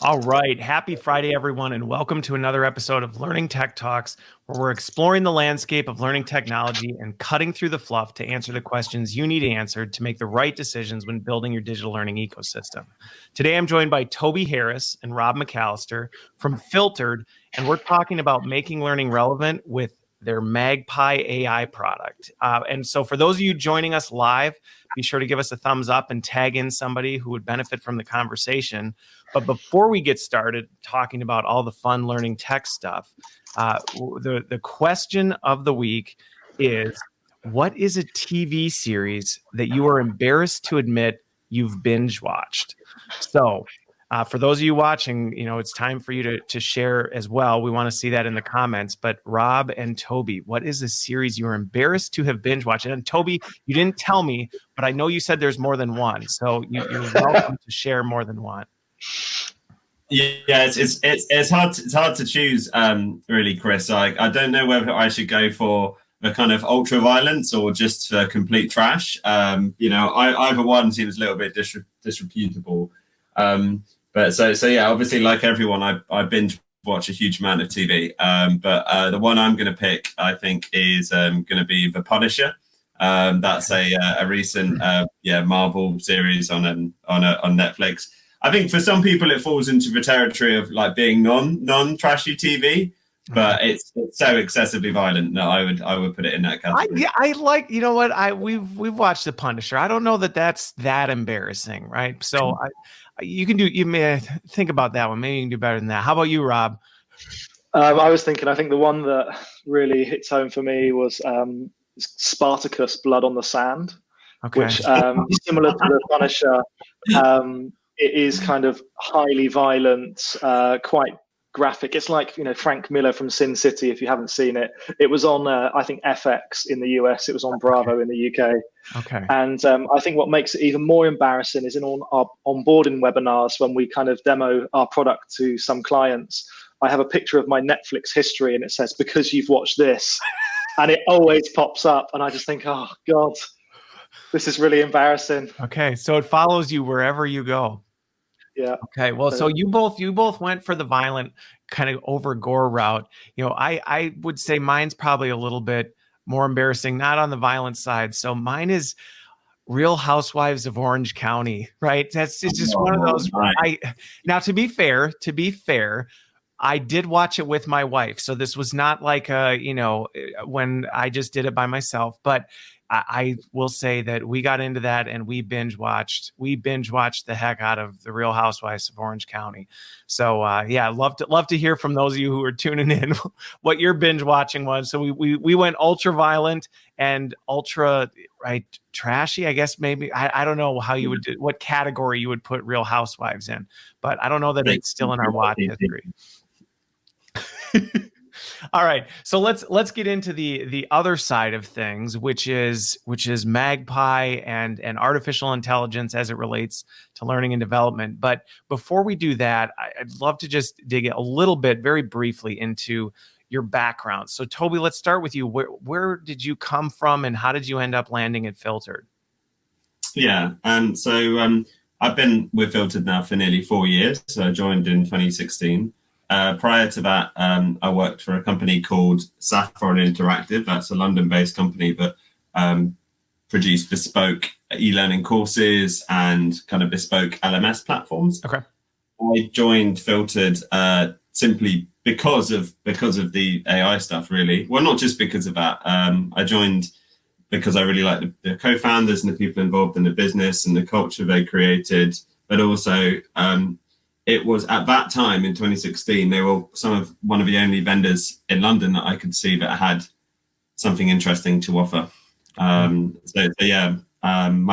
All right. Happy Friday, everyone, and welcome to another episode of Learning Tech Talks, where we're exploring the landscape of learning technology and cutting through the fluff to answer the questions you need answered to make the right decisions when building your digital learning ecosystem. Today, I'm joined by Toby Harris and Rob MacAllister from Filtered, and we're talking about making learning relevant with their Magpie AI product. And so for those of you joining us live, be sure to give us a thumbs up and tag in somebody who would benefit from the conversation. But before we get started talking about all the fun learning tech stuff, the question of the week is, what is a TV series that you are embarrassed to admit you've binge watched? So for those of you watching, it's time for you to share as well. We want to see that in the comments. But Rob and Toby, what is a series you're embarrassed to have binge watched? And Toby, you didn't tell me, but I know you said there's more than one. So you're welcome to share more than one. Yeah, it's hard to choose, really, Chris. I don't know whether I should go for the kind of ultra violence or just for complete trash. Either one seems a little bit disreputable. But so yeah, obviously, like everyone, I binge watch a huge amount of TV. But the one I'm going to pick, I think, is going to be The Punisher. That's a recent Marvel series on Netflix. I think for some people it falls into the territory of like being non-trashy TV, but it's so excessively violent that I would put it in that category. I like, we've watched The Punisher. I don't know that's that embarrassing, right? So you may think about that one. Maybe you can do better than that. How about you, Rob? I think the one that really hits home for me was Spartacus: Blood on the Sand, which similar to The Punisher. It is kind of highly violent, quite graphic. It's like, Frank Miller from Sin City, if you haven't seen it. It was on, I think, FX in the US. It was on Bravo in the UK. Okay. And I think what makes it even more embarrassing is in all our onboarding webinars, when we kind of demo our product to some clients, I have a picture of my Netflix history and it says, because you've watched this. And it always pops up. And I just think, oh, God, this is really embarrassing. Okay. So it follows you wherever you go. Yeah. Okay. Well, so you both went for the violent kind of over gore route. I would say mine's probably a little bit more embarrassing, not on the violent side. So mine is Real Housewives of Orange County, right? It's just one of those. Right. Now, to be fair, I did watch it with my wife. So this was not like, when I just did it by myself, but I will say that we got into that and we binge watched the heck out of the Real Housewives of Orange County. So love to hear from those of you who are tuning in what your binge watching was. So we went ultra violent and ultra trashy, I guess. Maybe I don't know how you would do, what category you would put Real Housewives in, but I don't know that it's still in our watch history. All right, so let's get into the other side of things, which is Magpie and artificial intelligence as it relates to learning and development. But before we do that, I'd love to just dig a little bit, very briefly, into your background. So Toby, let's start with you. Where did you come from, and how did you end up landing at Filtered? Yeah, so I've been with Filtered now for nearly 4 years. So I joined in 2016. Prior to that, I worked for a company called Saffron Interactive. That's a London-based company, but produced bespoke e-learning courses and kind of bespoke LMS platforms. Okay. I joined Filtered simply because of the AI stuff, really. Well, not just because of that. I joined because I really like the co-founders and the people involved in the business and the culture they created, but also it was at that time in 2016, they were one of the only vendors in London that I could see that had something interesting to offer. My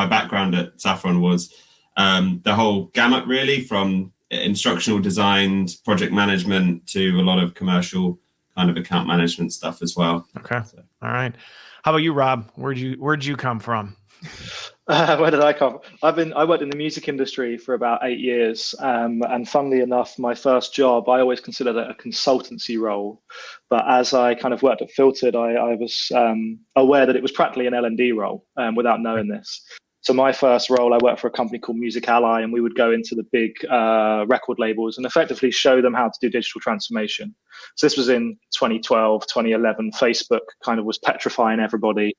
background at Saffron was the whole gamut, really, from instructional design, project management, to a lot of commercial kind of account management stuff as well. Okay. All right. How about you, Rob? Where'd you come from? Where did I come from? I worked in the music industry for about 8 years. And funnily enough, my first job, I always considered it a consultancy role. But as I kind of worked at Filtered, I was aware that it was practically an L&D role without knowing this. So my first role, I worked for a company called MacAllister, and we would go into the big record labels and effectively show them how to do digital transformation. So this was in 2012, 2011. Facebook kind of was petrifying everybody.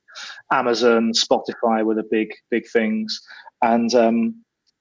Amazon, Spotify were the big things. And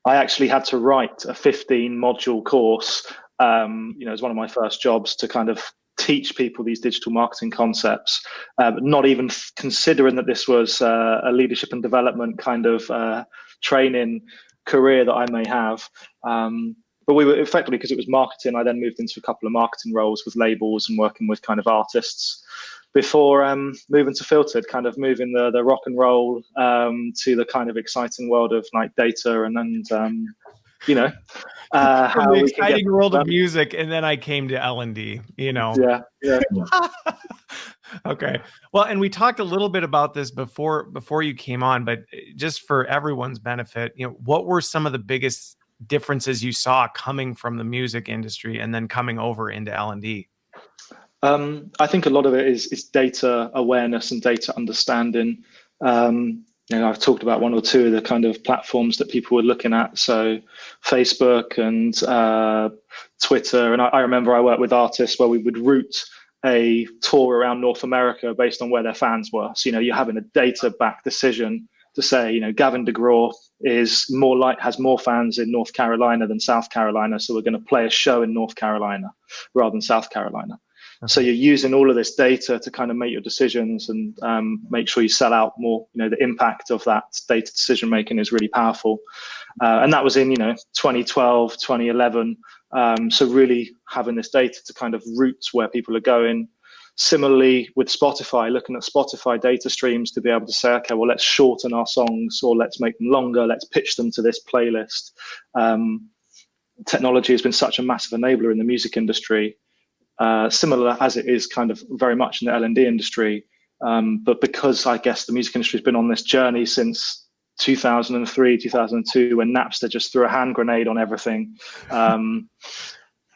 I actually had to write a 15-module course, as one of my first jobs, to kind of teach people these digital marketing concepts, not even considering that this was a leadership and development kind of training career that I may have. But we were effectively, because it was marketing, I then moved into a couple of marketing roles with labels and working with kind of artists before moving to Filtered, kind of moving the rock and roll to the kind of exciting world of like data and how the exciting world of music, and then I came to L&D. Yeah. Okay. Well, and we talked a little bit about this before you came on, but just for everyone's benefit, what were some of the biggest differences you saw coming from the music industry and then coming over into L&D? I think a lot of it is data awareness and data understanding. I've talked about one or two of the kind of platforms that people were looking at. So Facebook and Twitter. And I remember I worked with artists where we would route a tour around North America based on where their fans were. So, you're having a data-backed decision to say, Gavin DeGraw has more fans in North Carolina than South Carolina. So we're going to play a show in North Carolina rather than South Carolina. Okay. So you're using all of this data to kind of make your decisions and make sure you sell out more. The impact of that data decision making is really powerful. And that was in 2012, 2011. So really having this data to kind of route where people are going. Similarly with Spotify, looking at Spotify data streams to be able to say, okay, well, let's shorten our songs or let's make them longer. Let's pitch them to this playlist. Technology has been such a massive enabler in the music industry. Similar as it is kind of very much in the L&D industry. But because I guess the music industry has been on this journey since 2003, 2002, when Napster just threw a hand grenade on everything,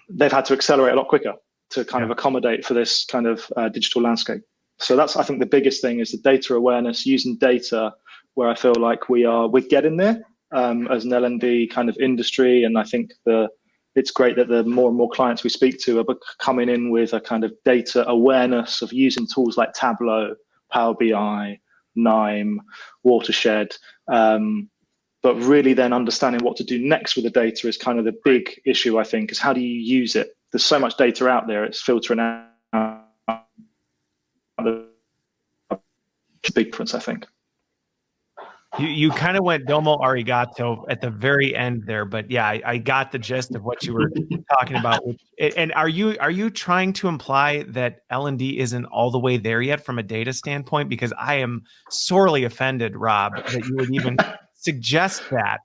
they've had to accelerate a lot quicker to kind of accommodate for this kind of digital landscape. So that's, I think, the biggest thing is the data awareness, using data where I feel like we're getting there as an L&D kind of industry. And I think it's great that the more and more clients we speak to are coming in with a kind of data awareness of using tools like Tableau, Power BI, Nime, Watershed, but really then understanding what to do next with the data is kind of the big issue, I think, is how do you use it? There's so much data out there, it's filtering out the big difference, I think. You kind of went domo arigato at the very end there, but yeah, I got the gist of what you were talking about. And are you trying to imply that L&D isn't all the way there yet from a data standpoint? Because I am sorely offended, Rob, that you would even suggest that.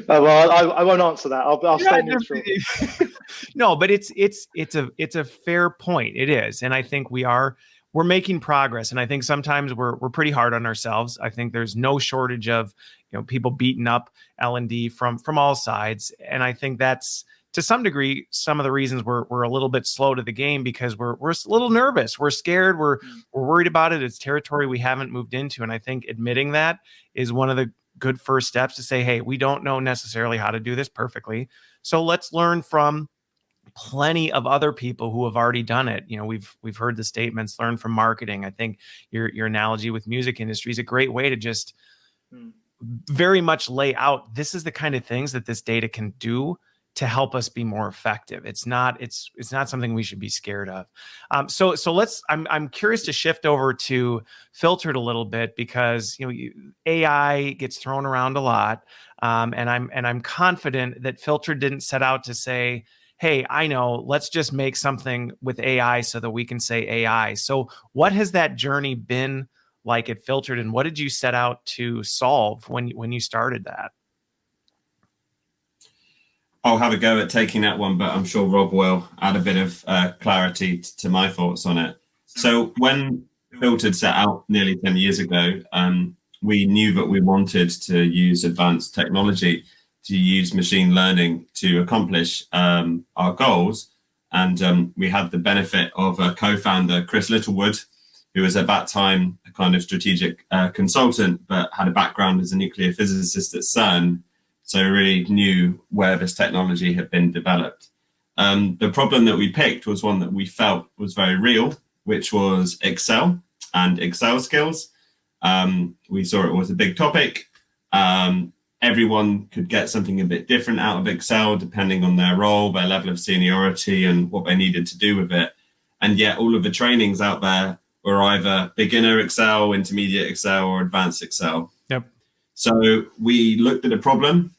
Well, I won't answer that. I'll stay neutral. No, but it's a fair point. It is, and I think we're making progress, and I think sometimes we're pretty hard on ourselves. I think there's no shortage of people beating up L&D from all sides, and I think that's to some degree some of the reasons we're a little bit slow to the game, because we're a little nervous, we're scared, we're worried about it. It's territory we haven't moved into, and I think admitting that is one of the good first steps to say, hey, we don't know necessarily how to do this perfectly, so let's learn from plenty of other people who have already done it. We've heard the statements, learn from marketing. I think your analogy with music industry is a great way to just very much lay out, this is the kind of things that this data can do to help us be more effective. It's not something we should be scared of. So I'm curious to shift over to Filtered a little bit, because AI gets thrown around a lot, and I'm confident that Filtered didn't set out to say, hey, I know, let's just make something with AI so that we can say AI. So what has that journey been like at Filtered, and what did you set out to solve when you started that? I'll have a go at taking that one, but I'm sure Rob will add a bit of clarity to my thoughts on it. So when Filtered set out nearly 10 years ago, we knew that we wanted to use advanced technology, to use machine learning to accomplish our goals. And we had the benefit of a co-founder, Chris Littlewood, who was at that time a kind of strategic consultant, but had a background as a nuclear physicist at CERN. So really knew where this technology had been developed. The problem that we picked was one that we felt was very real, which was Excel and Excel skills. We saw it was a big topic. Everyone could get something a bit different out of Excel, depending on their role, their level of seniority, and what they needed to do with it. And yet all of the trainings out there were either beginner Excel, intermediate Excel, or advanced Excel. Yep. So we looked at a problem.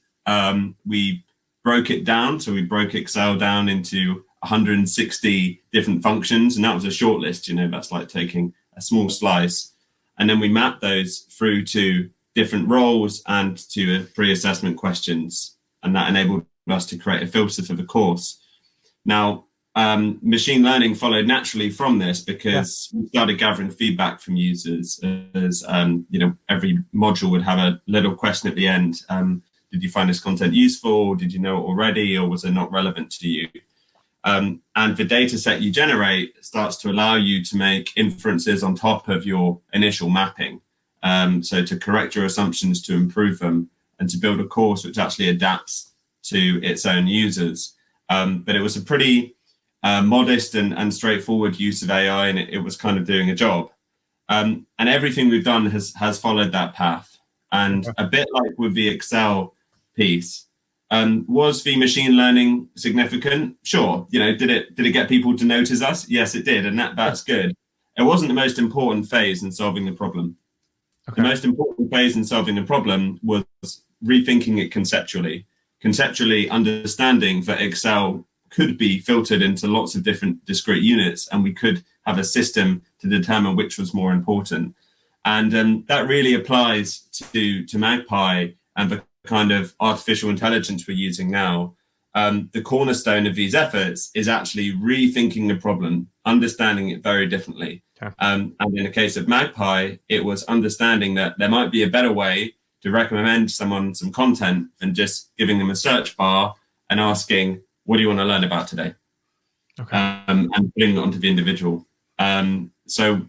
We broke it down. So we broke Excel down into 160 different functions. And that was a short list. You know, that's like taking a small slice. And then we mapped those through to different roles and to pre-assessment questions. And that enabled us to create a filter for the course. Now, machine learning followed naturally from this because we started gathering feedback from users. As every module would have a little question at the end. Did you find this content useful? Did you know it already, or was it not relevant to you? And the data set you generate starts to allow you to make inferences on top of your initial mapping. So to correct your assumptions, to improve them, and to build a course which actually adapts to its own users. But it was a pretty modest and straightforward use of AI, and it was kind of doing a job. And everything we've done has followed that path. And a bit like with the Excel piece, was the machine learning significant? Sure. Did it get people to notice us? Yes, it did, and that's good. It wasn't the most important phase in solving the problem. Okay. The most important phase in solving the problem was rethinking it conceptually understanding that Excel could be filtered into lots of different discrete units, and we could have a system to determine which was more important. And that really applies to Magpie and the kind of artificial intelligence we're using now. The cornerstone of these efforts is actually rethinking the problem, understanding it very differently. Okay. And in the case of Magpie, it was understanding that there might be a better way to recommend someone some content than just giving them a search bar and asking, what do you want to learn about today? Okay. And putting it onto the individual. So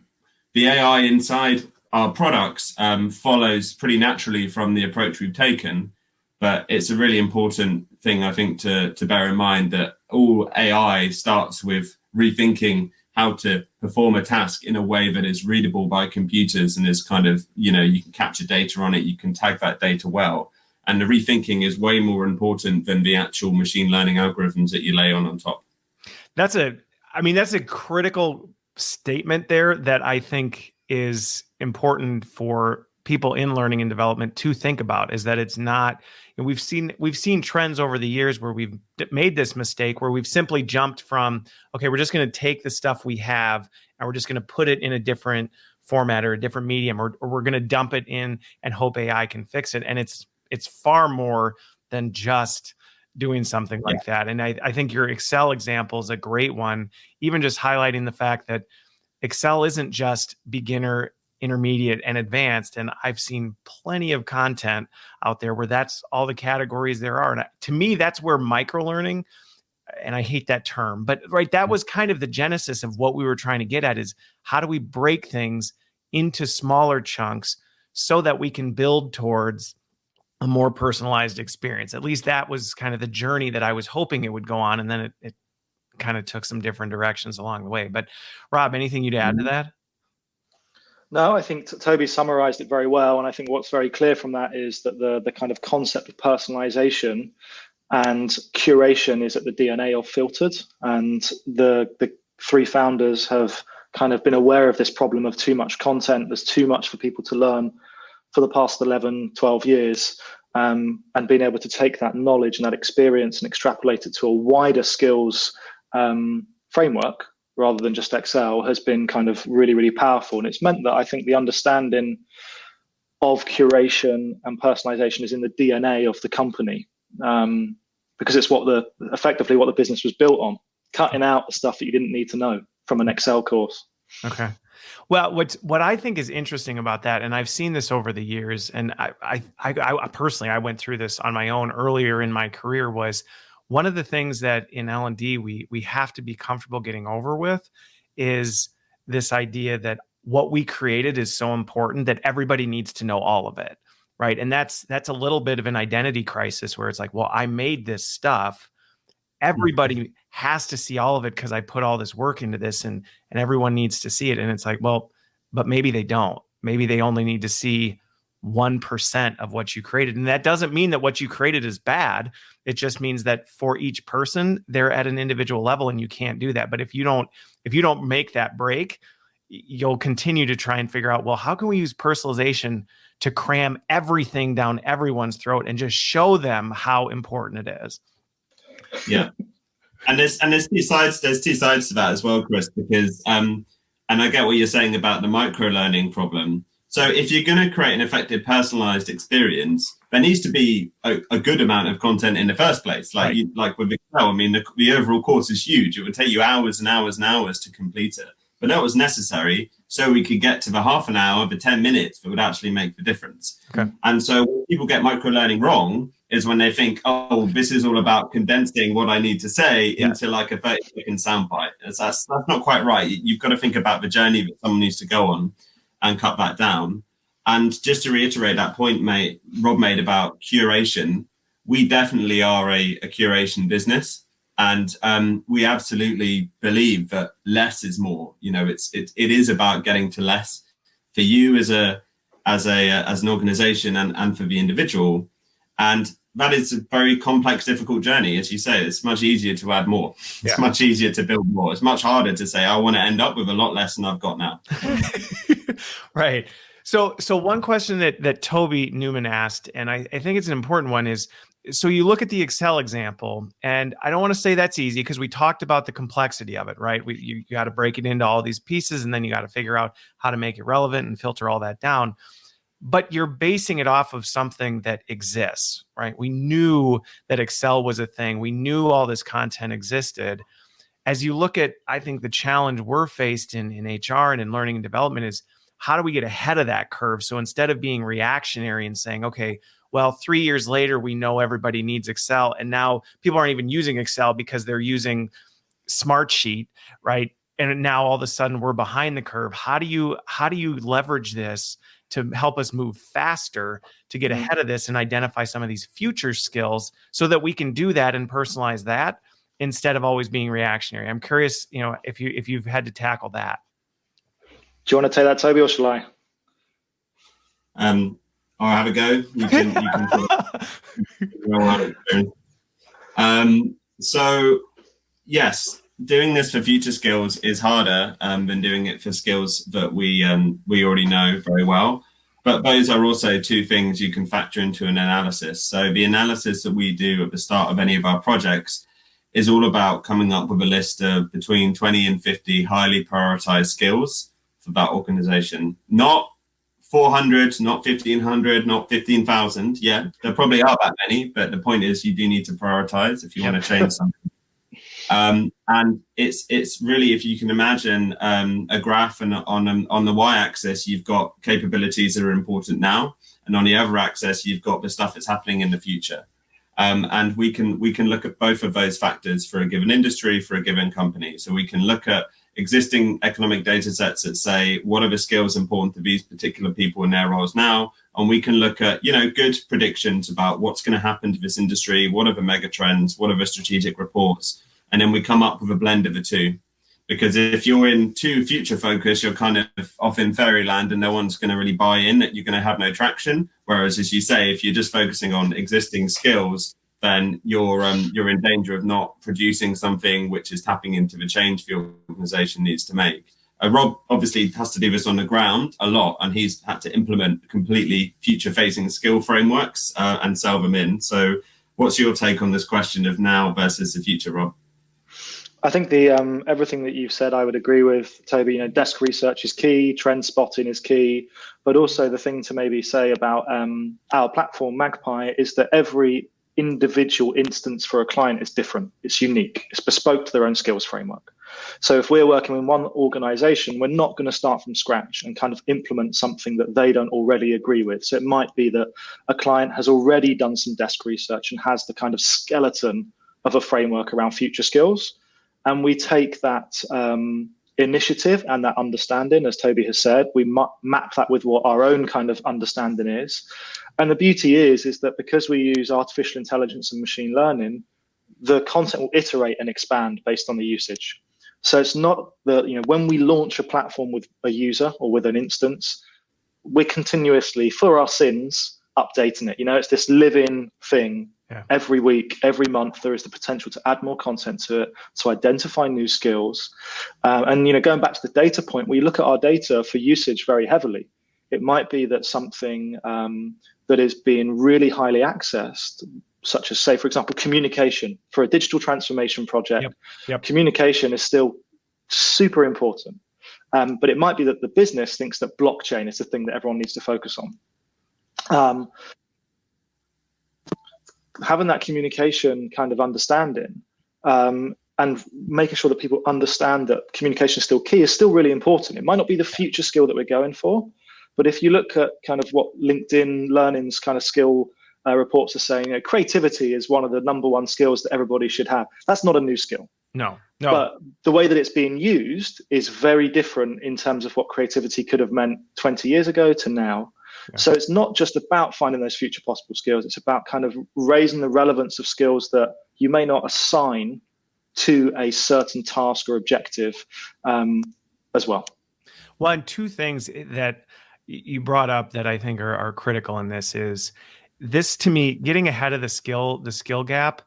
the AI inside our products follows pretty naturally from the approach we've taken, but it's a really important thing, I think, to bear in mind that all AI starts with rethinking how to perform a task in a way that is readable by computers and is kind of, you can capture data on it, you can tag that data well. And the rethinking is way more important than the actual machine learning algorithms that you lay on top. That's a critical statement there that I think is important for people in learning and development to think about, is that it's not, and we've seen trends over the years where we've made this mistake where we've simply jumped from, okay, we're just going to take the stuff we have and we're just going to put it in a different format or a different medium, or we're going to dump it in and hope AI can fix it. And it's far more than just doing something like that. And I think your Excel example is a great one, even just highlighting the fact that Excel isn't just beginner, intermediate, and advanced. And I've seen plenty of content out there where that's all the categories there are. And to me, that's where microlearning, and I hate that term, but that was kind of the genesis of what we were trying to get at, is how do we break things into smaller chunks so that we can build towards a more personalized experience. At least that was kind of the journey that I was hoping it would go on. And then it kind of took some different directions along the way. But Rob, anything you'd add to that? No, I think Toby summarized it very well. And I think what's very clear from that is that the kind of concept of personalization and curation is at the DNA of Filtered. And the three founders have kind of been aware of this problem of too much content. There's too much for people to learn for the past 11, 12 years, and being able to take that knowledge and that experience and extrapolate it to a wider skills framework rather than just Excel has been kind of really, really powerful. And it's meant that I think the understanding of curation and personalization is in the DNA of the company, because it's effectively what the business was built on, cutting out the stuff that you didn't need to know from an Excel course. Okay. Well, what I think is interesting about that, and I've seen this over the years, and I personally, I went through this on my own earlier in my career, was one of the things that in L&D we have to be comfortable getting over with is this idea that what we created is so important that everybody needs to know all of it, right? And that's a little bit of an identity crisis where it's like, well, I made this stuff. Everybody has to see all of it because I put all this work into this, and everyone needs to see it. And it's like, well, but maybe they don't. Maybe they only need to see 1% of what you created. And that doesn't mean that what you created is bad. It just means that for each person, they're at an individual level, and you can't do that. But if you don't make that break, you'll continue to try and figure out, well, how can we use personalization to cram everything down everyone's throat and just show them how important it is? Yeah. And there's two sides to that as well, Chris, because and I get what you're saying about the micro learning problem. So if you're going to create an effective personalized experience, there needs to be a good amount of content in the first place. Like Right. Like with Excel, I mean, the overall course is huge. It would take you hours and hours and hours to complete it. But that was necessary so we could get to the half an hour, the 10 minutes that would actually make the difference. Okay. And so when people get micro learning wrong is when they think, oh, this is all about condensing what I need to say into like a 30-second soundbite. That's not quite right. You've got to think about the journey that someone needs to go on and cut that down. And just to reiterate that point Rob made about curation, we definitely are a curation business. And we absolutely believe that less is more. You know, it is about getting to less for you as an organization and for the individual. And that is a very complex, difficult journey. As you say, it's much easier to add more. It's much easier to build more. It's much harder to say, I want to end up with a lot less than I've got now. Right. So one question that Toby Newman asked, and I think it's an important one, is, so you look at the Excel example, and I don't want to say that's easy because we talked about the complexity of it, right? You got to break it into all these pieces, and then you got to figure out how to make it relevant and filter all that down. But you're basing it off of something that exists, right? We knew that Excel was a thing. We knew all this content existed. As you look at, I think the challenge we're faced in HR and in learning and development is, how do we get ahead of that curve? So instead of being reactionary and saying, okay, well, 3 years later, we know everybody needs Excel, and now people aren't even using Excel because they're using Smartsheet, right? And now all of a sudden we're behind the curve. How do you leverage this to help us move faster to get ahead of this and identify some of these future skills so that we can do that and personalize that instead of always being reactionary? I'm curious, if you've had to tackle that. Do you want to take that, Toby, or shall I? I'll have a go. You can so yes, doing this for future skills is harder than doing it for skills that we already know very well. But those are also two things you can factor into an analysis. So the analysis that we do at the start of any of our projects is all about coming up with a list of between 20 and 50 highly prioritized skills for that organization. Not 400, not 1,500, not 15,000. Yeah, there probably are that many, but the point is you do need to prioritize if you want to change something. And it's really, if you can imagine a graph, and on the y-axis you've got capabilities that are important now, and on the other axis you've got the stuff that's happening in the future. And we can look at both of those factors for a given industry, for a given company. So we can look at existing economic data sets that say, what are the skills important to these particular people in their roles now? And we can look at, good predictions about what's going to happen to this industry, what are the mega trends, what are the strategic reports, and then we come up with a blend of the two. Because if you're in too future focused, you're kind of off in fairyland and no one's going to really buy in, that you're going to have no traction. Whereas, as you say, if you're just focusing on existing skills, then you're in danger of not producing something which is tapping into the change the organization needs to make. Rob obviously has to do this on the ground a lot, and he's had to implement completely future-facing skill frameworks and sell them in. So what's your take on this question of now versus the future, Rob? I think the everything that you've said, I would agree with, Toby. Desk research is key, trend spotting is key, but also the thing to maybe say about our platform, Magpie, is that every individual instance for a client is different. It's unique. It's bespoke to their own skills framework. So if we're working with one organization, we're not going to start from scratch and kind of implement something that they don't already agree with. So it might be that a client has already done some desk research and has the kind of skeleton of a framework around future skills. And we take that initiative and that understanding, as Toby has said. We map that with what our own kind of understanding is. And the beauty is that because we use artificial intelligence and machine learning, the content will iterate and expand based on the usage. So it's not that, when we launch a platform with a user or with an instance, we're continuously, for our sins, updating it. It's this living thing. Yeah. Every week, every month, there is the potential to add more content to it, to identify new skills. And, going back to the data point, we look at our data for usage very heavily. It might be that something that is being really highly accessed, such as, say, for example, communication for a digital transformation project. Yep. Communication is still super important. But it might be that the business thinks that blockchain is the thing that everyone needs to focus on. Having that communication kind of understanding and making sure that people understand that communication is still key is still really important. It might not be the future skill that we're going for, but if you look at kind of what LinkedIn Learning's kind of skill reports are saying, creativity is one of the number one skills that everybody should have. That's not a new skill. No. But the way that it's being used is very different in terms of what creativity could have meant 20 years ago to now. Yeah. So it's not just about finding those future possible skills. It's about kind of raising the relevance of skills that you may not assign to a certain task or objective as well. Well, and two things that you brought up that I think are critical in this is this, to me, getting ahead of the skill gap.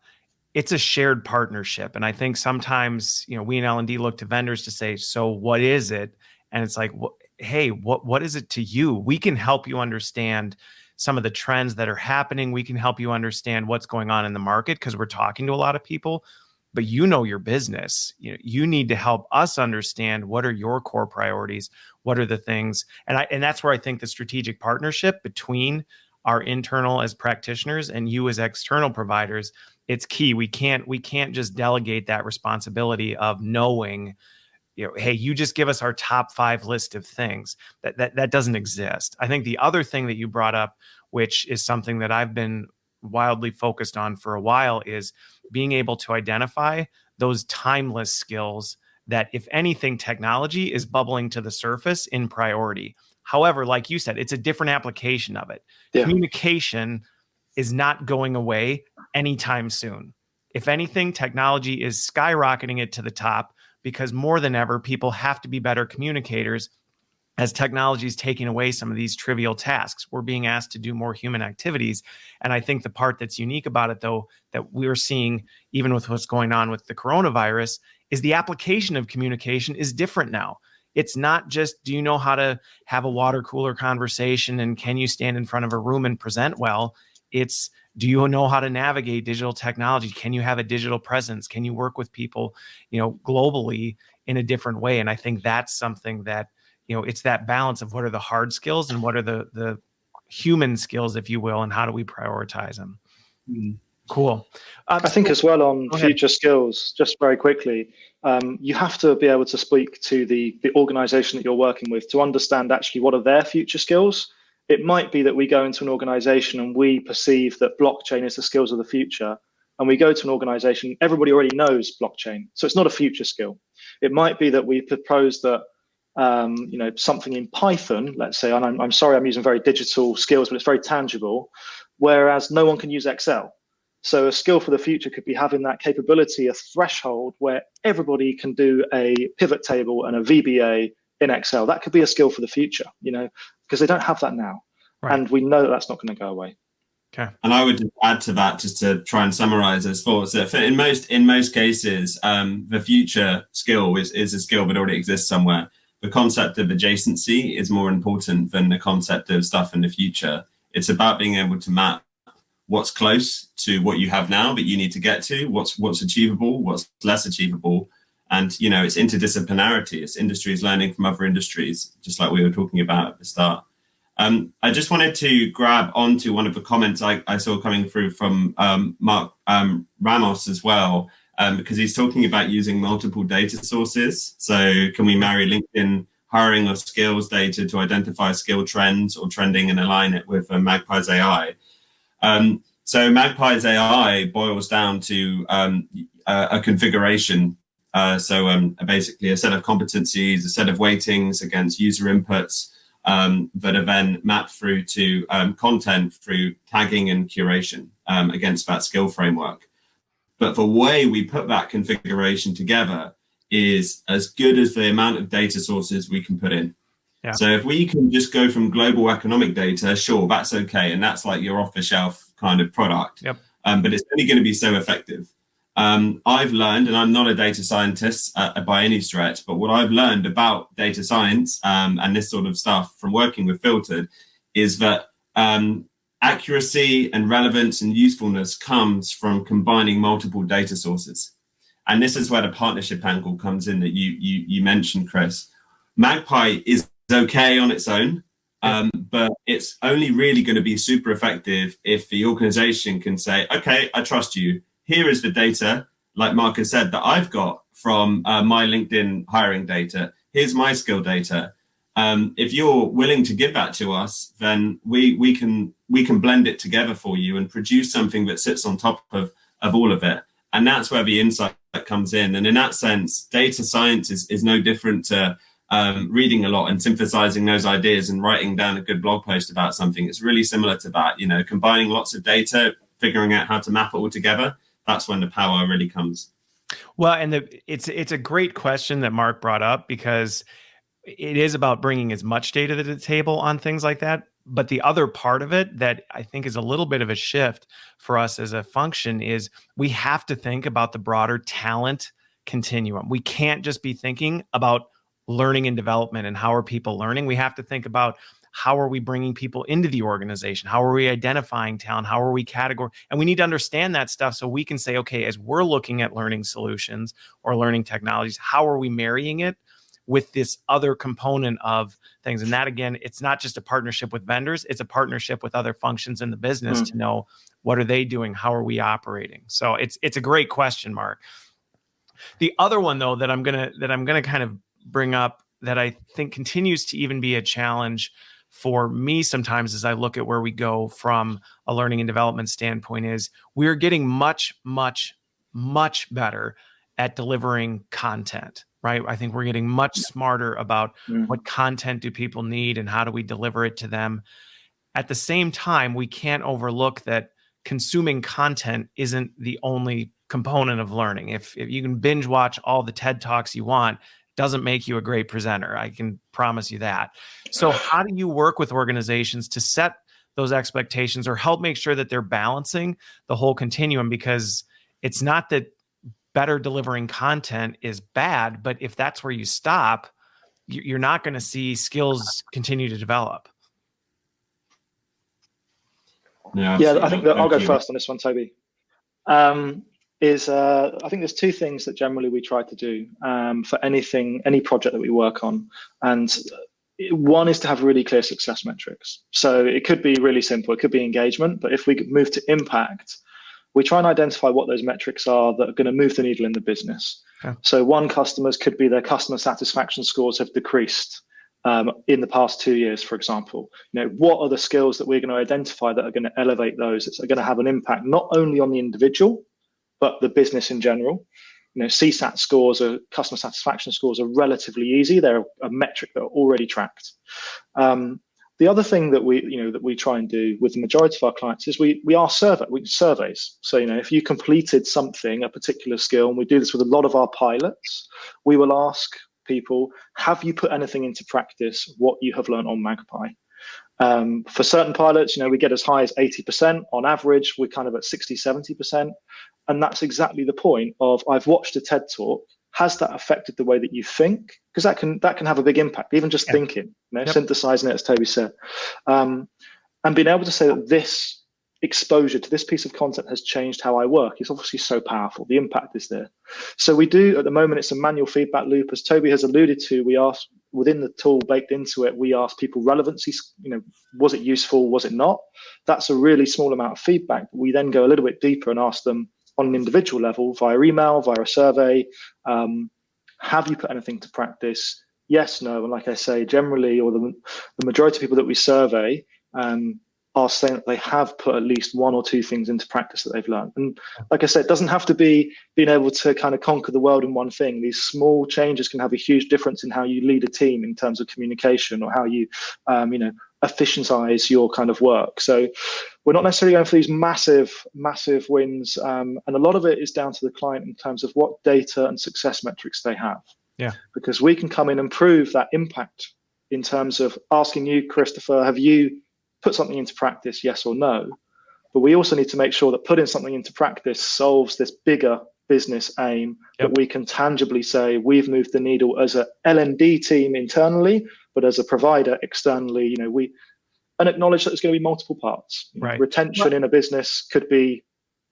It's a shared partnership. And I think sometimes, we in L&D look to vendors to say, so what is it? And it's like, hey, what is it to you? We can help you understand some of the trends that are happening. We can help you understand what's going on in the market because we're talking to a lot of people, but your business. You need to help us understand what are your core priorities, what are the things. And that's where I think the strategic partnership between our internal as practitioners and you as external providers, it's key. We can't just delegate that responsibility of knowing, hey, you just give us our top 5 list of things. That doesn't exist. I think the other thing that you brought up, which is something that I've been wildly focused on for a while, is being able to identify those timeless skills that, if anything, technology is bubbling to the surface in priority. However, like you said, it's a different application of it. Yeah. Communication is not going away anytime soon. If anything, technology is skyrocketing it to the top because more than ever, people have to be better communicators as technology is taking away some of these trivial tasks. We're being asked to do more human activities. And I think the part that's unique about it, though, that we're seeing, even with what's going on with the coronavirus, is the application of communication is different now. It's not just, do you know how to have a water cooler conversation and can you stand in front of a room and present well? It's, do you know how to navigate digital technology? Can you have a digital presence? Can you work with people, globally in a different way? And I think that's something that, it's that balance of what are the hard skills and what are the human skills, if you will, and how do we prioritize them? Cool. I think as well on future skills, just very quickly, you have to be able to speak to the organization that you're working with to understand actually what are their future skills. It might be that we go into an organization and we perceive that blockchain is the skills of the future, and we go to an organization, everybody already knows blockchain, so it's not a future skill. It might be that we propose that something in Python, let's say, and I'm sorry, I'm using very digital skills, but it's very tangible, whereas no one can use Excel. So a skill for the future could be having that capability, a threshold where everybody can do a pivot table and a VBA in Excel. That could be a skill for the future, because they don't have that now. Right. And we know that that's not going to go away. Okay. And I would add to that, just to try and summarize those thoughts, that in most cases, the future skill is a skill that already exists somewhere. The concept of adjacency is more important than the concept of stuff in the future. It's about being able to map what's close to what you have now that you need to get to, what's achievable, what's less achievable. And, it's interdisciplinarity. It's industries learning from other industries, just like we were talking about at the start. I just wanted to grab onto one of the comments I saw coming through from Mark Ramos as well, because he's talking about using multiple data sources. So can we marry LinkedIn hiring or skills data to identify skill trends or trending and align it with Magpie's AI? So Magpie's AI boils down to a configuration Basically a set of competencies, a set of weightings against user inputs that are then mapped through to content through tagging and curation against that skill framework. But the way we put that configuration together is as good as the amount of data sources we can put in. Yeah. So if we can just go from global economic data, sure, that's okay. And that's like your off-the-shelf kind of product. Yep. But it's only going to be so effective. I've learned, and I'm not a data scientist by any stretch, but what I've learned about data science and this sort of stuff from working with Filtered is that accuracy and relevance and usefulness comes from combining multiple data sources. And this is where the partnership angle comes in that you mentioned, Chris. Magpie is okay on its own, but it's only really going to be super effective if the organization can say, okay, I trust you. Here is the data, like Mark has said, that I've got from my LinkedIn hiring data. Here's my skill data. If you're willing to give that to us, then we can blend it together for you and produce something that sits on top of all of it. And that's where the insight comes in. And in that sense, data science is no different to reading a lot and synthesizing those ideas and writing down a good blog post about something. It's really similar to that, combining lots of data, figuring out how to map it all together. That's when the power really comes. Well, and it's a great question that Mark brought up, because it is about bringing as much data to the table on things like that. But the other part of it that I think is a little bit of a shift for us as a function is we have to think about the broader talent continuum. We can't just be thinking about learning and development and how are people learning. We have to think about how are we bringing people into the organization? How are we identifying talent? How are we categorizing? And we need to understand that stuff so we can say, okay, as we're looking at learning solutions or learning technologies, how are we marrying it with this other component of things? And that, again, it's not just a partnership with vendors, it's a partnership with other functions in the business to know what are they doing? How are we operating? So it's a great question, Mark. The other one, though, that I'm gonna kind of bring up that I think continues to even be a challenge for me sometimes as I look at where we go from a learning and development standpoint is we're getting much, much, much better at delivering content, right? I think we're getting much smarter about what content do people need and how do we deliver it to them. At the same time, we can't overlook that consuming content isn't the only component of learning. If you can binge watch all the TED Talks you want, doesn't make you a great presenter. I can promise you that. So how do you work with organizations to set those expectations or help make sure that they're balancing the whole continuum? Because it's not that better delivering content is bad, but if that's where you stop, you're not going to see skills continue to develop. Yeah, I think that I'll go first on this one, Toby. I think there's two things that generally we try to do for any project that we work on. And one is to have really clear success metrics. So it could be really simple. It could be engagement. But if we move to impact, we try and identify what those metrics are that are going to move the needle in the business. Okay. So one customers could be their customer satisfaction scores have decreased in the past 2 years, for example. What are the skills that we're going to identify that are going to elevate those? It's going to have an impact not only on the individual, but the business in general. CSAT scores or customer satisfaction scores are relatively easy. They're a metric that are already tracked. The other thing that we try and do with the majority of our clients is we ask surveys. So if you completed something, a particular skill, and we do this with a lot of our pilots, we will ask people, have you put anything into practice what you have learned on Magpie? For certain pilots, we get as high as 80%. On average, we're kind of at 60, 70%. And that's exactly the point of, I've watched a TED Talk. Has that affected the way that you think? Because that can have a big impact, even just thinking, synthesizing it, as Toby said. And being able to say that this exposure to this piece of content has changed how I work is obviously so powerful. The impact is there. So we do, at the moment, it's a manual feedback loop. As Toby has alluded to, we ask, within the tool baked into it, we ask people relevancy, was it useful, was it not? That's a really small amount of feedback. We then go a little bit deeper and ask them on an individual level, via email, via a survey, have you put anything to practice? Yes, no. And like I say, generally, or the majority of people that we survey, are saying that they have put at least one or two things into practice that they've learned. And like I said, it doesn't have to be being able to kind of conquer the world in one thing. These small changes can have a huge difference in how you lead a team in terms of communication, or how you, efficientize your kind of work. So we're not necessarily going for these massive wins. And a lot of it is down to the client in terms of what data and success metrics they have. Yeah. Because we can come in and prove that impact in terms of asking you, Christopher, have you put something into practice, yes or no? But we also need to make sure that putting something into practice solves this bigger business aim, that we can tangibly say we've moved the needle as a L&D team internally, but as a provider externally, and acknowledge that there's going to be multiple parts. Right. Retention in a business could be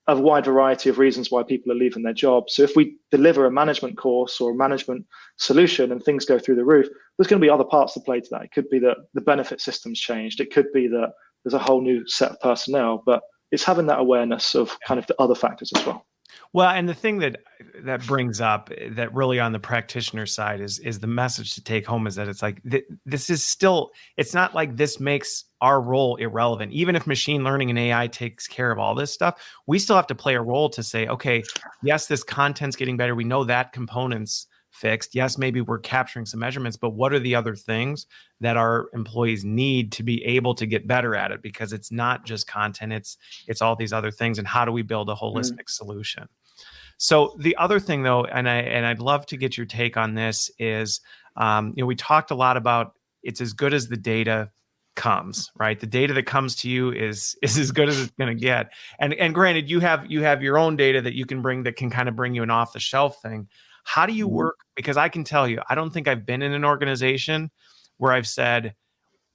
a wide variety of reasons why people are leaving their job. So if we deliver a management course or a management solution and things go through the roof, there's going to be other parts to play to that. It could be that the benefit system's changed. It could be that there's a whole new set of personnel, but it's having that awareness of kind of the other factors as well. Well, and the thing that brings up that really on the practitioner side is the message to take home is that it's like, this is still, it's not like this makes our role irrelevant. Even if machine learning and AI takes care of all this stuff, we still have to play a role to say, okay, yes, this content's getting better. We know that component's fixed. Yes, maybe we're capturing some measurements, but what are the other things that our employees need to be able to get better at it? Because it's not just content, it's all these other things. And how do we build a holistic solution? So the other thing though, and I'd love to get your take on this is, we talked a lot about it's as good as the data comes, right? The data that comes to you is as good as it's going to get. And granted, you have your own data that you can bring that can kind of bring you an off the shelf thing. How do you work? Because I can tell you, I don't think I've been in an organization where I've said,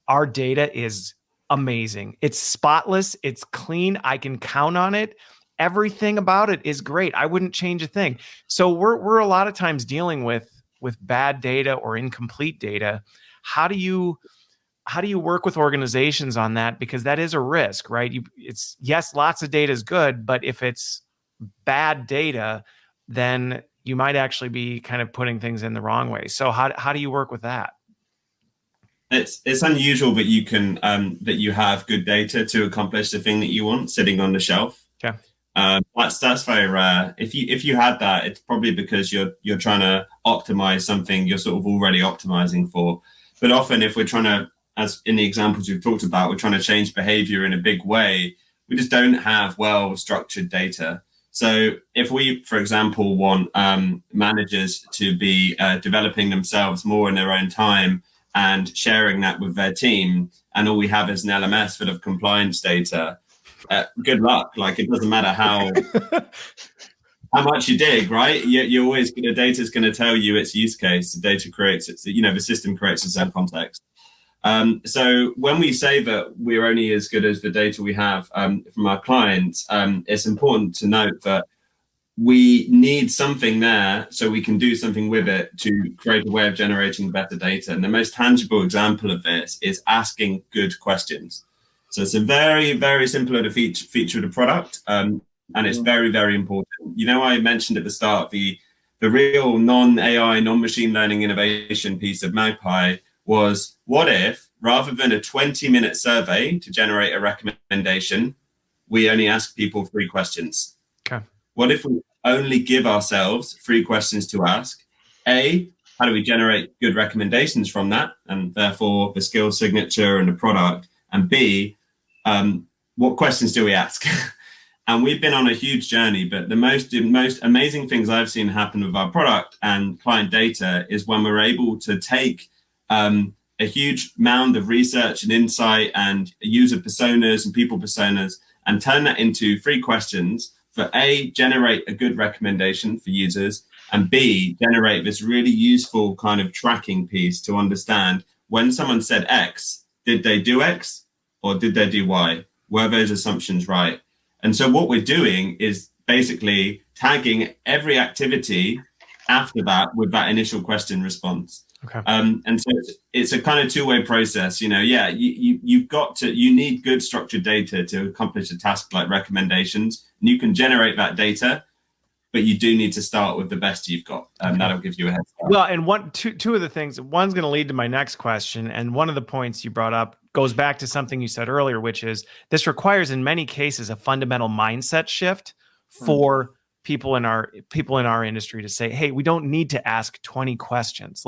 our data is amazing. It's spotless. It's clean. I can count on it. Everything about it is great. I wouldn't change a thing. So we're a lot of times dealing with bad data or incomplete data. How do you work with organizations on that? Because that is a risk, right? Yes, lots of data is good, but if it's bad data, then you might actually be kind of putting things in the wrong way. So how do you work with that? It's unusual that you can that you have good data to accomplish the thing that you want sitting on the shelf. Yeah. That's very rare. If you had that, it's probably because you're trying to optimize something you're sort of already optimizing for. But often if we're trying to, as in the examples we've talked about, we're trying to change behavior in a big way, we just don't have well-structured data. So if we, for example, want managers to be developing themselves more in their own time and sharing that with their team, and all we have is an LMS full of compliance data, good luck. Like, it doesn't matter how much you dig, right? You're always, the data is going to tell you its use case. The data creates its, the system creates its own context. So when we say that we're only as good as the data we have from our clients, it's important to note that we need something there so we can do something with it to create a way of generating better data. And the most tangible example of this is asking good questions. So it's a very, very simple little feature of the product, and it's very, very important. I mentioned at the start the real non-AI, non-machine learning innovation piece of Magpie was, what if, rather than a 20-minute survey to generate a recommendation, we only ask people 3 questions? Okay. What if we only give ourselves 3 questions to ask? A, how do we generate good recommendations from that, and therefore the skill signature and the product? And B, what questions do we ask? And we've been on a huge journey, but the most amazing things I've seen happen with our product and client data is when we're able to take a huge mound of research and insight and user personas and people personas and turn that into 3 questions for A, generate a good recommendation for users, and B, generate this really useful kind of tracking piece to understand when someone said X, did they do X or did they do Y? Were those assumptions right? And so what we're doing is basically tagging every activity after that with that initial question response. Okay. And so it's a kind of 2-way process. You need good structured data to accomplish a task like recommendations, and you can generate that data, but you do need to start with the best you've got, and that'll give you a head start. Well, and two of the things, one's going to lead to my next question, and one of the points you brought up goes back to something you said earlier, which is this requires in many cases a fundamental mindset shift for people in our industry to say, hey, we don't need to ask 20 questions.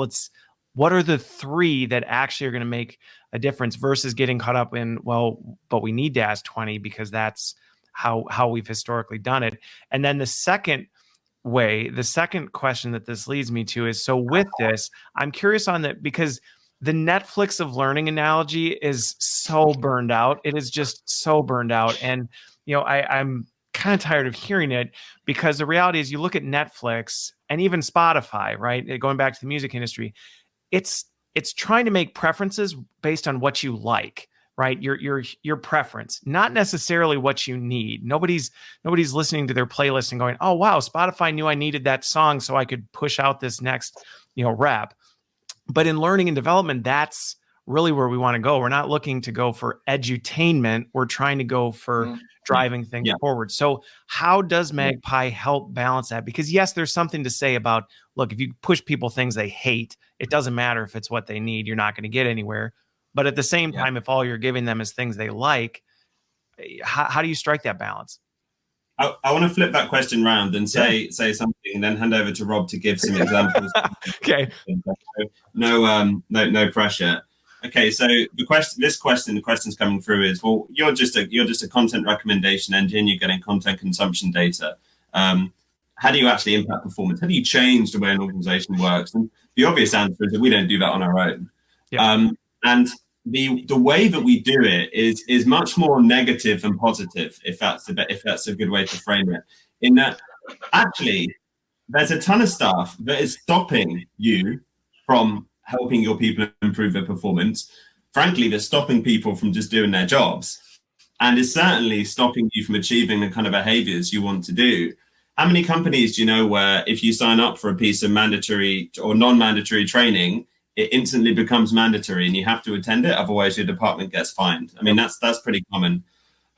What are the 3 that actually are going to make a difference versus getting caught up in, well, but we need to ask 20 because that's how we've historically done it. And then the second question that this leads me to is, so with this, I'm curious on that, because the Netflix of learning analogy is so burned out. It is just so burned out. And, I'm kind of tired of hearing it, because the reality is you look at Netflix and even Spotify, right? Going back to the music industry, it's trying to make preferences based on what you like, right? Your preference, not necessarily what you need. Nobody's listening to their playlist and going, oh, wow, Spotify knew I needed that song so I could push out this next, rap. But in learning and development, that's really where we want to go. We're not looking to go for edutainment. We're trying to go for driving things forward. So how does Magpie help balance that? Because yes, there's something to say about, look, if you push people things they hate, it doesn't matter if it's what they need, you're not going to get anywhere. But at the same time, if all you're giving them is things they like, how do you strike that balance? I want to flip that question round and say something, and then hand over to Rob to give some examples. Okay. No pressure. Okay, so the question's coming through is, well, you're just a content recommendation engine. You're getting content consumption data. How do you actually impact performance? How do you change the way an organization works? And the obvious answer is that we don't do that on our own. Yeah. And the way that we do it is much more negative than positive, if that's a good way to frame it. In that, actually, there's a ton of stuff that is stopping you from helping your people improve their performance. Frankly, they're stopping people from just doing their jobs, and is certainly stopping you from achieving the kind of behaviors you want to do. How many companies do you know where if you sign up for a piece of mandatory or non-mandatory training, it instantly becomes mandatory and you have to attend it, otherwise your department gets fined? I mean, that's pretty common.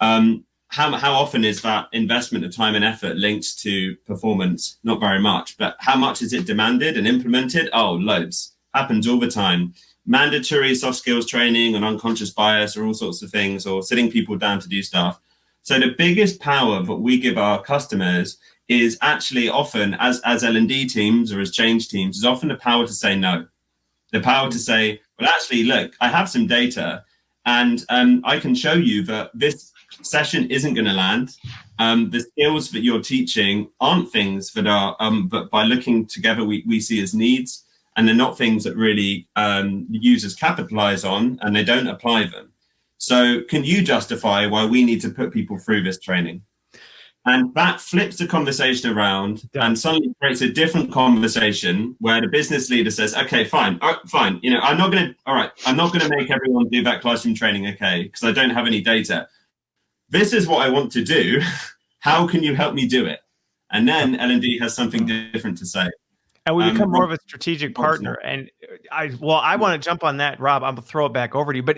How often is that investment of time and effort linked to performance? Not very much. But how much is it demanded and implemented? Oh, loads. Happens all the time. Mandatory soft skills training and unconscious bias or all sorts of things, or sitting people down to do stuff. So the biggest power that we give our customers is actually often, as L&D teams or as change teams, is often the power to say no. The power to say, well, actually, look, I have some data and I can show you that this session isn't going to land. The skills that you're teaching aren't things that are, but by looking together, we see as needs. And they're not things that really the users capitalize on, and they don't apply them. So can you justify why we need to put people through this training? And that flips the conversation around and suddenly creates a different conversation where the business leader says, okay, fine. I'm not going to make everyone do that classroom training. Okay. Because I don't have any data. This is what I want to do. How can you help me do it? And then L&D has something different to say. And we become more of a strategic partner. And I want to jump on that, Rob. I'm gonna throw it back over to you. But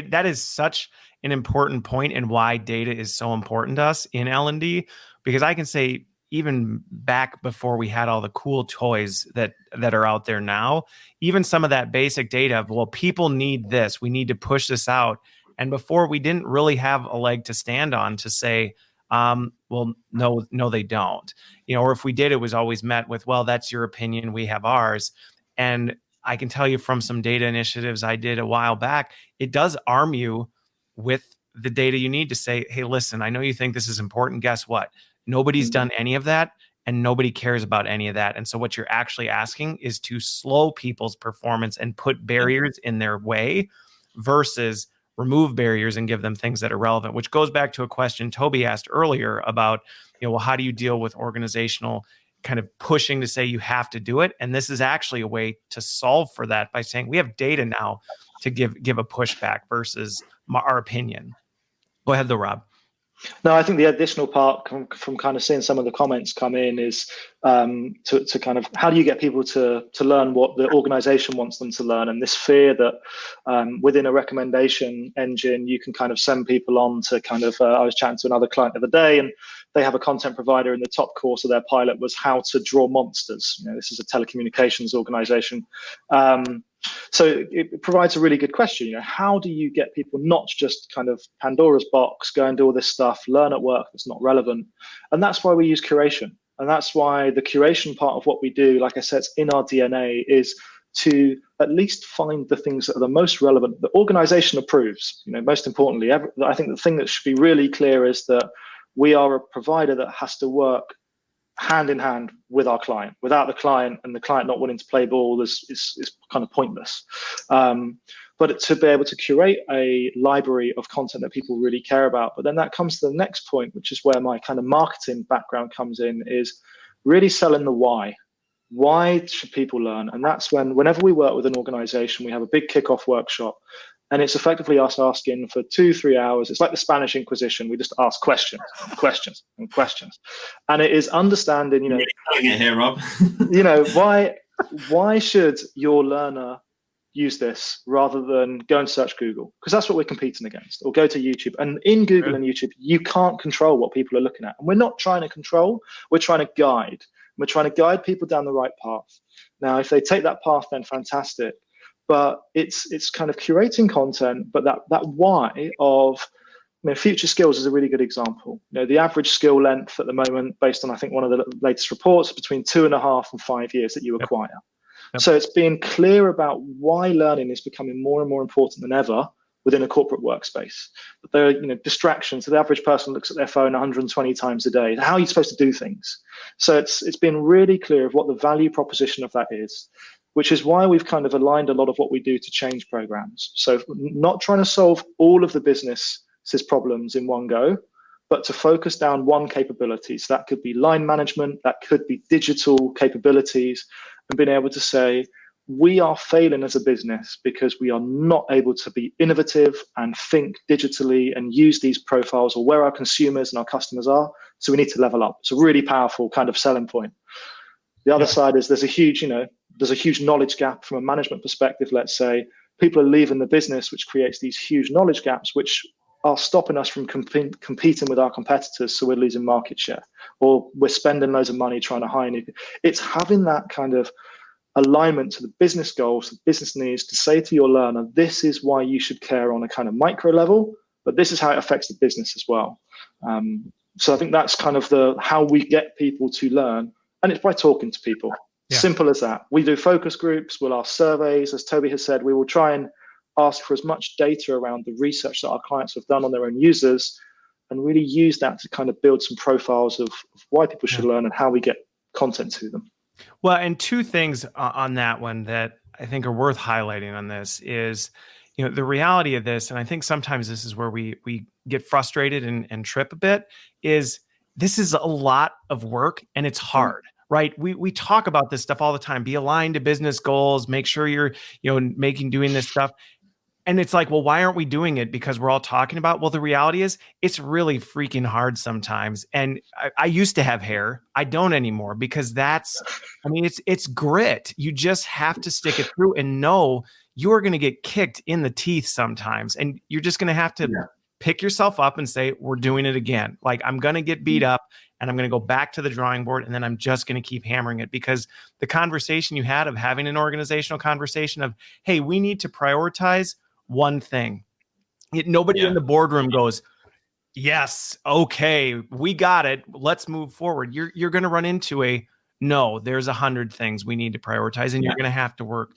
that is such an important point, and why data is so important to us in L&D. Because I can say, even back before we had all the cool toys that are out there now, even some of that basic data of, well, people need this, we need to push this out. And before, we didn't really have a leg to stand on to say, well, no, they don't. Or if we did, it was always met with, well, that's your opinion, we have ours. And I can tell you from some data initiatives I did a while back, it does arm you with the data you need to say, hey, listen, I know you think this is important. Guess what? Nobody's done any of that, and nobody cares about any of that. And so what you're actually asking is to slow people's performance and put barriers in their way versus remove barriers and give them things that are relevant, which goes back to a question Toby asked earlier about, well, how do you deal with organizational kind of pushing to say you have to do it? And this is actually a way to solve for that by saying we have data now to give a pushback versus our opinion. Go ahead though, Rob. No, I think the additional part from kind of seeing some of the comments come in is to kind of how do you get people to learn what the organization wants them to learn, and this fear that within a recommendation engine you can kind of send people on to kind of I was chatting to another client the other day, and they have a content provider, and the top course of their pilot was how to draw monsters. This is a telecommunications organization. So it provides a really good question. How do you get people not just kind of Pandora's box, go and do all this stuff, learn at work that's not relevant? And that's why we use curation. And that's why the curation part of what we do, like I said, it's in our DNA, is to at least find the things that are the most relevant, the organization approves. Most importantly, I think the thing that should be really clear is that we are a provider that has to work hand in hand with our client. Without the client and the client not wanting to play ball is kind of pointless. But to be able to curate a library of content that people really care about. But then that comes to the next point, which is where my kind of marketing background comes in, is really selling the why. Why should people learn? And that's whenever we work with an organization, we have a big kickoff workshop. And it's effectively us asking for 2-3 hours. It's like the Spanish Inquisition. We just ask questions, and questions, and questions. And it is understanding, You're really telling it here, Rob. why should your learner use this rather than go and search Google? Because that's what we're competing against. Or go to YouTube. And in Google and YouTube, you can't control what people are looking at. And we're not trying to control. We're trying to guide. We're trying to guide people down the right path. Now, if they take that path, then fantastic. But it's kind of curating content, but that why of future skills is a really good example. The average skill length at the moment, based on I think one of the latest reports, between 2.5 and 5 years that you acquire. Yep. So it's being clear about why learning is becoming more and more important than ever within a corporate workspace. But there are distractions. So the average person looks at their phone 120 times a day. How are you supposed to do things? So it's been really clear of what the value proposition of that is, which is why we've kind of aligned a lot of what we do to change programs. So not trying to solve all of the business's problems in one go, but to focus down one capability. So that could be line management, that could be digital capabilities, and being able to say, we are failing as a business because we are not able to be innovative and think digitally and use these profiles or where our consumers and our customers are. So we need to level up. It's a really powerful kind of selling point. The other side is there's a huge knowledge gap from a management perspective. Let's say people are leaving the business, which creates these huge knowledge gaps, which are stopping us from competing with our competitors. So we're losing market share, or we're spending loads of money trying to hire new people. It's having that kind of alignment to the business goals, the business needs, to say to your learner, this is why you should care on a kind of micro level, but this is how it affects the business as well. So I think that's kind of how we get people to learn. And it's by talking to people. Yeah. Simple as that. We do focus groups, we'll ask surveys. As Toby has said, we will try and ask for as much data around the research that our clients have done on their own users, and really use that to kind of build some profiles of why people should learn and how we get content to them. Well, and two things on that one that I think are worth highlighting on this is, the reality of this, and I think sometimes this is where we get frustrated and trip a bit, is this is a lot of work and it's hard, right? We talk about this stuff all the time. Be aligned to business goals, make sure you're, doing this stuff. And it's like, well, why aren't we doing it? Because we're all talking about, well, the reality is it's really freaking hard sometimes. And I used to have hair. I don't anymore, because it's grit. You just have to stick it through and know you're going to get kicked in the teeth sometimes. And you're just going to have to pick yourself up and say, we're doing it again. Like, I'm going to get beat up and I'm going to go back to the drawing board, and then I'm just going to keep hammering it, because the conversation you had of having an organizational conversation of, hey, we need to prioritize one thing. Nobody in the boardroom goes, yes, okay, we got it, let's move forward. You're going to run into no, there's 100 things we need to prioritize, and you're going to have to work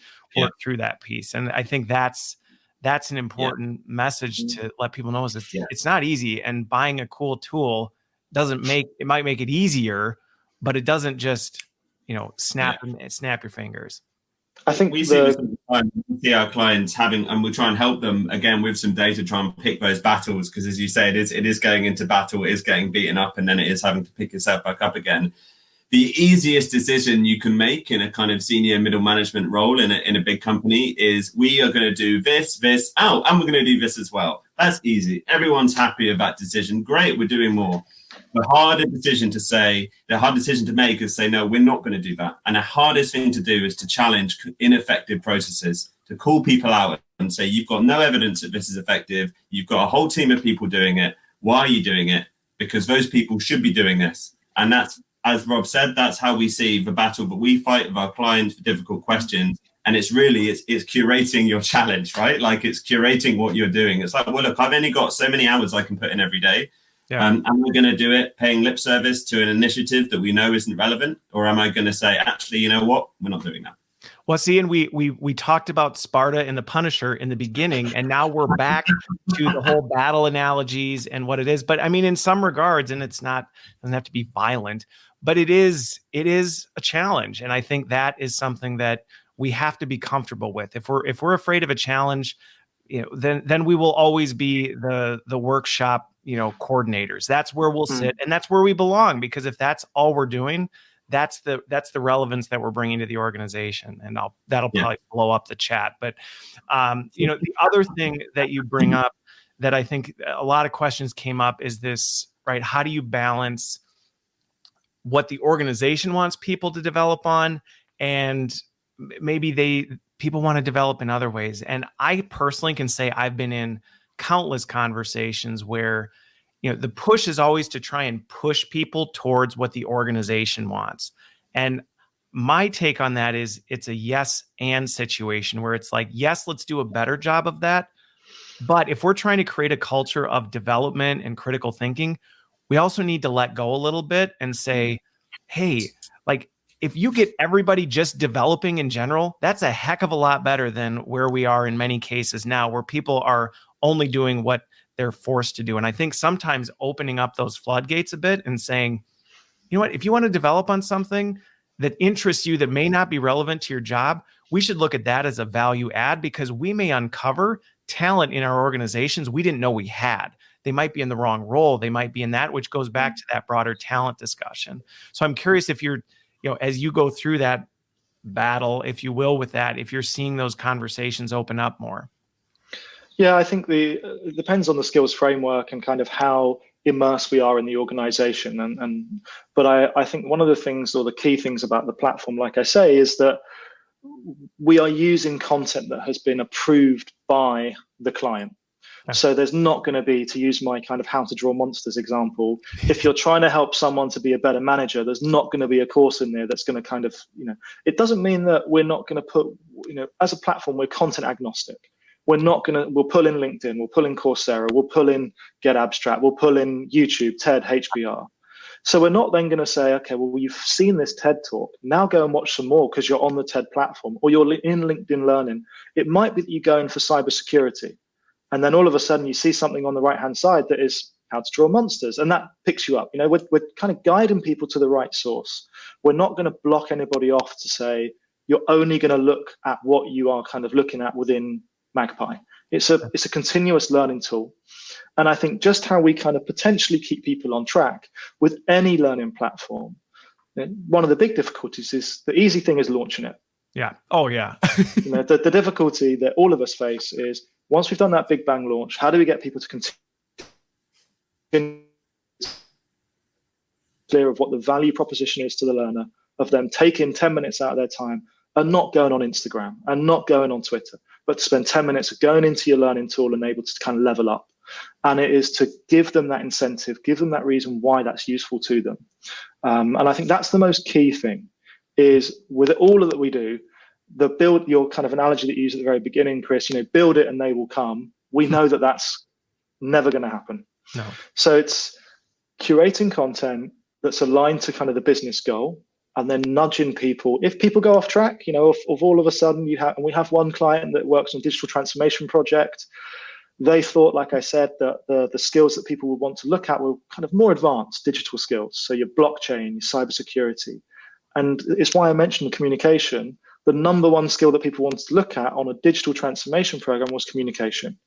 through that piece. And I think that's an important message to let people know, is it's not easy, and buying a cool tool it might make it easier, but it doesn't just, snap your fingers. I think we see this all the time. We see our clients and we try and help them again with some data, try and pick those battles, because as you say, it is going into battle, it is getting beaten up, and then it is having to pick yourself back up again. The easiest decision you can make in a kind of senior middle management role in a big company is, we are going to do this, and we're going to do this as well. That's easy. Everyone's happy with that decision. Great, we're doing more. The hard decision to make is say, no, we're not going to do that. And the hardest thing to do is to challenge ineffective processes, to call people out and say, you've got no evidence that this is effective. You've got a whole team of people doing it. Why are you doing it? Because those people should be doing this. And that's, as Rob said, that's how we see the battle that we fight with our clients for difficult questions. And it's curating your challenge, right? Like it's curating what you're doing. It's like, well, look, I've only got so many hours I can put in every day. Yeah. And we're going to do it paying lip service to an initiative that we know isn't relevant? Or am I going to say, actually, you know what? We're not doing that. Well, see, and we talked about Sparta and the Punisher in the beginning, and now we're back to the whole battle analogies and what it is. But I mean, in some regards, and doesn't have to be violent, but it is a challenge. And I think that is something that we have to be comfortable with. If we're afraid of a challenge, then we will always be the workshop, coordinators. That's where we'll sit, and that's where we belong. Because if that's all we're doing, that's the relevance that we're bringing to the organization, and that'll probably blow up the chat. But the other thing that you bring up that I think a lot of questions came up is this, right? How do you balance what the organization wants people to develop on, and maybe people want to develop in other ways? And I personally can say I've been in countless conversations where, the push is always to try and push people towards what the organization wants. And my take on that is it's a yes and situation where it's like, yes, let's do a better job of that. But if we're trying to create a culture of development and critical thinking, we also need to let go a little bit and say, hey, like, if you get everybody just developing in general, that's a heck of a lot better than where we are in many cases now, where people are only doing what they're forced to do. And I think sometimes opening up those floodgates a bit and saying, you know what, if you want to develop on something that interests you that may not be relevant to your job, we should look at that as a value add, because we may uncover talent in our organizations we didn't know we had. They might be in the wrong role. They might be in that, which goes back to that broader talent discussion. So I'm curious if you're, as you go through that battle, if you will, with that, if you're seeing those conversations open up more. Yeah, I think it depends on the skills framework and kind of how immersed we are in the organization. But I think one of the things, or the key things about the platform, like I say, is that we are using content that has been approved by the client. Okay. So there's not going to be, to use my kind of how to draw monsters example, if you're trying to help someone to be a better manager, there's not going to be a course in there that's going to kind of, it doesn't mean that we're not going to put, as a platform, we're content agnostic. We'll pull in LinkedIn, we'll pull in Coursera, we'll pull in Get Abstract, we'll pull in YouTube, TED, HBR. So we're not then going to say, okay, well, you've seen this TED talk, now go and watch some more because you're on the TED platform, or you're in LinkedIn Learning. It might be that you go in for cybersecurity, and then all of a sudden you see something on the right-hand side that is how to draw monsters, and that picks you up. We're kind of guiding people to the right source. We're not going to block anybody off to say, you're only going to look at what you are kind of looking at within Magpie. It's a continuous learning tool. And I think just how we kind of potentially keep people on track with any learning platform, one of the big difficulties is the easy thing is launching it. Yeah. Oh, yeah. The difficulty that all of us face is once we've done that big bang launch, how do we get people to continue clear of what the value proposition is to the learner, of them taking 10 minutes out of their time and not going on Instagram and not going on Twitter, but to spend 10 minutes going into your learning tool and able to kind of level up. And it is to give them that incentive, give them that reason why that's useful to them. And I think that's the most key thing, is with all that we do, the build, your kind of analogy that you used at the very beginning, Chris, build it and they will come. We know that that's never going to happen. No. So it's curating content that's aligned to kind of the business goal, and then nudging people. If people go off track, if all of a sudden we have one client that works on a digital transformation project, they thought, like I said, that the skills that people would want to look at were kind of more advanced digital skills. So your blockchain, your cybersecurity. And it's why I mentioned communication. The number one skill that people wanted to look at on a digital transformation program was communication.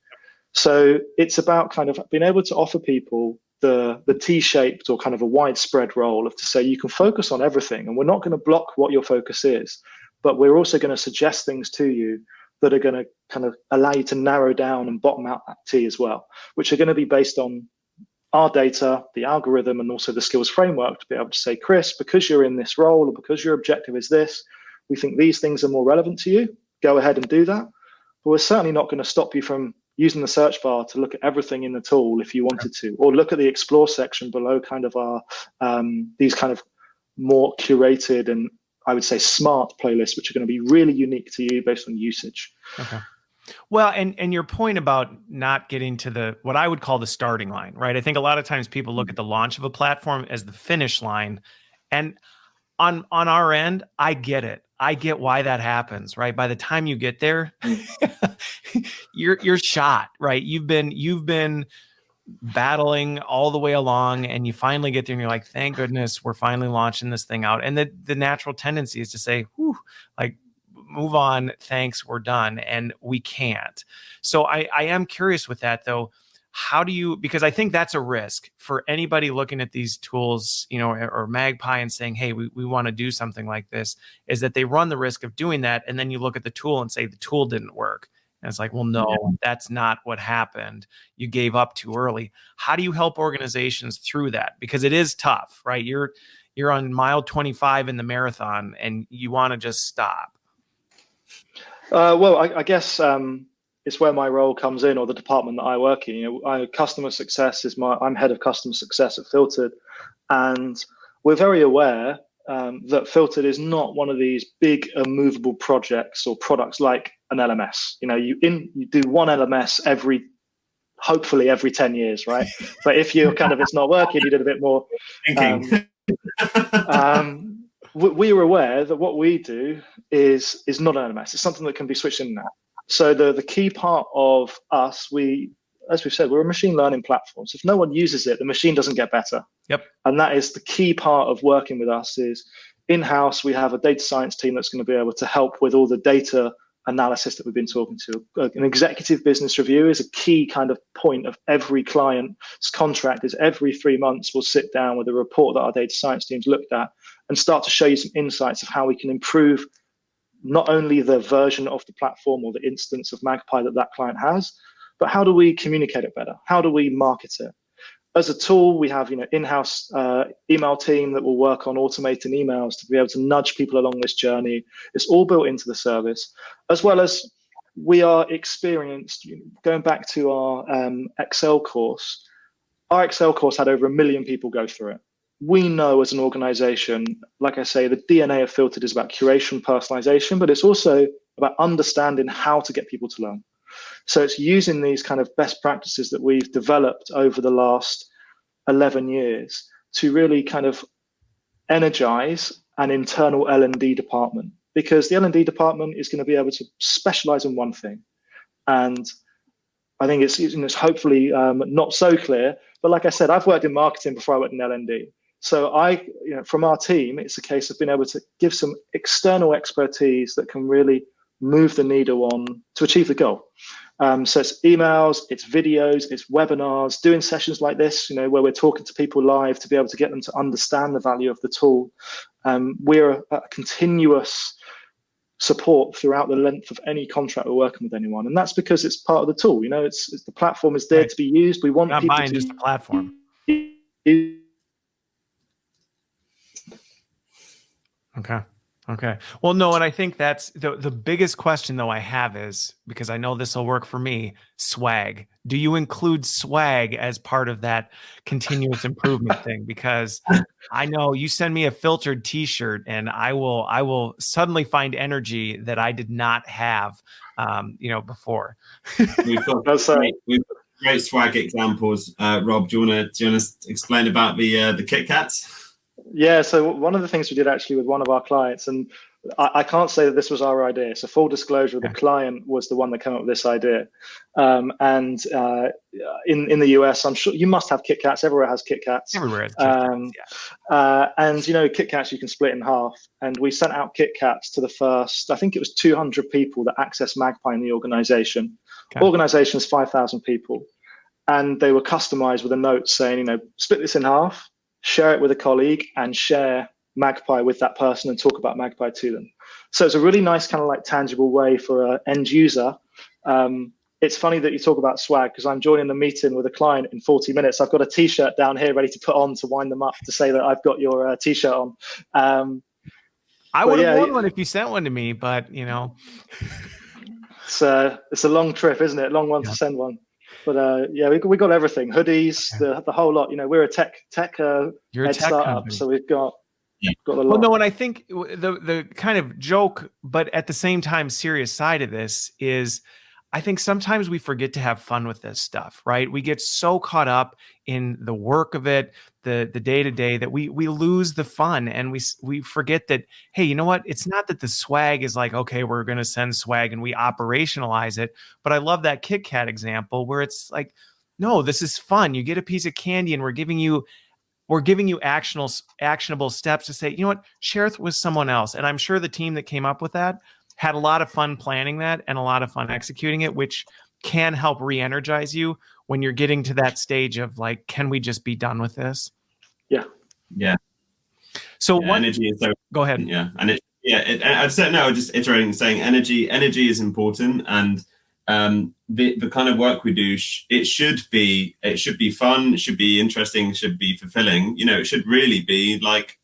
So it's about kind of being able to offer people the T-shaped or kind of a widespread role of to say you can focus on everything, and we're not going to block what your focus is, but we're also going to suggest things to you that are going to kind of allow you to narrow down and bottom out that T as well, which are going to be based on our data, the algorithm, and also the skills framework to be able to say, Chris, because you're in this role or because your objective is this, we think these things are more relevant to you. Go ahead and do that. But we're certainly not going to stop you from using the search bar to look at everything in the tool if you wanted to, or look at the explore section below kind of our these kind of more curated and I would say smart playlists, which are going to be really unique to you based on usage. Okay. Well, and your point about not getting to the what I would call the starting line, right? I think a lot of times people look at the launch of a platform as the finish line, and on our end, I get it. I get why that happens, right? By the time you get there, you're shot, right? You've been battling all the way along, and you finally get there and you're like, thank goodness we're finally launching this thing out. And the natural tendency is to say, whew, like, move on, thanks, we're done. And we can't. So I am curious with that though. How do you, because I think that's a risk for anybody looking at these tools, you know, or Magpie and saying, hey, we want to do something like this, is that they run the risk of doing that. And then you look at the tool and say the tool didn't work. And it's like, well, no, that's not what happened. You gave up too early. How do you help organizations through that? Because it is tough, right? You're on mile 25 in the marathon and you want to just stop. Well, I guess it's where my role comes in, or the department that I work in. You know, customer success is I'm head of customer success at Filtered, and we're very aware that Filtered is not one of these big immovable projects or products like an LMS. You know, you do one LMS hopefully every 10 years, right? But if you're kind of it's not working, you did a bit more Thinking. We are aware that what we do is not an LMS. It's something that can be switched in and out. So the key part of us, as we've said, we're a machine learning platform. So if no one uses it, the machine doesn't get better. Yep. And that is the key part of working with us. Is in-house, we have a data science team that's going to be able to help with all the data analysis that we've been talking to. An executive business review is a key kind of point of every client's contract. Is every 3 months we'll sit down with a report that our data science team's looked at and start to show you some insights of how we can improve not only the version of the platform or the instance of Magpie that client has, but how do we communicate it better? How do we market it? As a tool, we have in-house email team that will work on automating emails to be able to nudge people along this journey. It's all built into the service, as well as we are experienced. Going back to our Excel course, our Excel course had over 1 million people go through it. We know as an organization, like I say, the DNA of Filtered is about curation, personalization, but it's also about understanding how to get people to learn. So it's using these kind of best practices that we've developed over the last 11 years to really kind of energize an internal L&D department, because the L&D department is going to be able to specialize in one thing. And I think it's hopefully not so clear, but like I said, I've worked in marketing before I worked in L&D. So from our team, it's a case of being able to give some external expertise that can really move the needle on to achieve the goal. So it's emails, it's videos, it's webinars, doing sessions like this, where we're talking to people live to be able to get them to understand the value of the tool. We're a continuous support throughout the length of any contract we're working with anyone, and that's because it's part of the tool. It's the platform is there to be used. We want people buying just the platform. Okay. Well, no, and I think that's the biggest question, though, I have is, because I know this will work for me, swag. Do you include swag as part of that continuous improvement thing? Because I know you send me a Filtered t-shirt and I will suddenly find energy that I did not have, before. We've got great swag examples. Rob, do you want to explain about the Kit Kats? Yeah, so one of the things we did actually with one of our clients, and I can't say that this was our idea. So full disclosure, the client was the one that came up with this idea. And in the US, I'm sure you must have Kit Kats. Everywhere has Kit Kats. Everywhere has Kit Kats, and Kit Kats you can split in half. And we sent out Kit Kats to the first, I think it was 200 people that accessed Magpie in the organization. Okay. Organization's 5,000 people. And they were customized with a note saying, split this in half, share it with a colleague, and share Magpie with that person and talk about Magpie to them. So it's a really nice kind of like tangible way for an end user. It's funny that you talk about swag, because I'm joining the meeting with a client in 40 minutes. I've got a T-shirt down here ready to put on to wind them up to say that I've got your T-shirt on. I would have worn one if you sent one to me, but it's a long trip, isn't it? Long one to send one. But we got everything, hoodies, the whole lot. We're a tech You're a tech startup, company. so we've got a lot. Well, no, and I think the kind of joke, but at the same time serious side of this is, I think sometimes we forget to have fun with this stuff, right? We get so caught up in the work of it, the day-to-day, that we lose the fun, and we forget that, hey, you know what? It's not that the swag is like, okay, we're going to send swag and we operationalize it. But I love that Kit Kat example where it's like, no, this is fun. You get a piece of candy and we're giving you actionable steps to say, you know what, share it with someone else. And I'm sure the team that came up with that had a lot of fun planning that and a lot of fun executing it, which can help re-energize you when you're getting to that stage of like, can we just be done with this? Yeah. So energy is so. Go ahead. Yeah, and I'd say no. Just iterating, saying energy is important, and the kind of work we do, it should be fun, it should be interesting, it should be fulfilling. It should really be like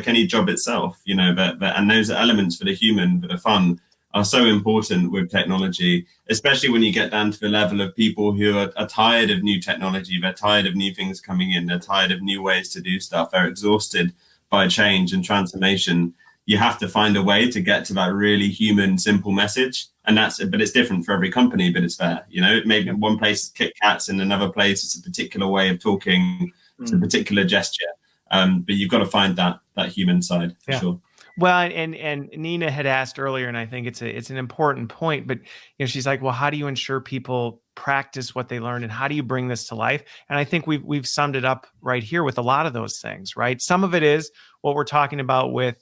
any job itself. But and those elements for the human, for the fun, are so important with technology, especially when you get down to the level of people who are tired of new technology, they're tired of new things coming in, they're tired of new ways to do stuff, they're exhausted by change and transformation. You have to find a way to get to that really human, simple message. But it's different for every company, but it's there. Maybe in one place it's Kit Kats, in another place it's a particular way of talking, it's a particular gesture. But you've got to find that human side for sure. Well, and Nina had asked earlier, and I think it's an important point, but she's like, well, how do you ensure people practice what they learn, and how do you bring this to life? And I think we've summed it up right here with a lot of those things, right? Some of it is what we're talking about with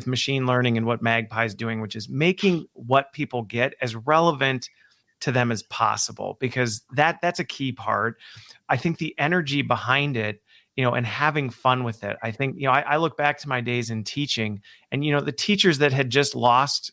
machine learning and what Magpie is doing, which is making what people get as relevant to them as possible, because that's a key part. I think the energy behind it, and having fun with it. I think, I look back to my days in teaching, and, the teachers that had just lost,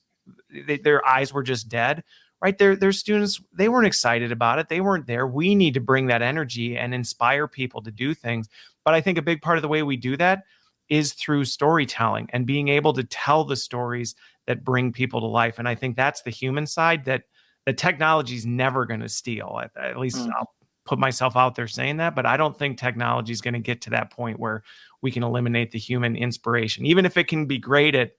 their eyes were just dead, right? Their students, they weren't excited about it. They weren't there. We need to bring that energy and inspire people to do things. But I think a big part of the way we do that is through storytelling and being able to tell the stories that bring people to life. And I think that's the human side that the technology is never going to steal. At least I'll put myself out there saying that, but I don't think technology is going to get to that point where we can eliminate the human inspiration. Even if it can be great at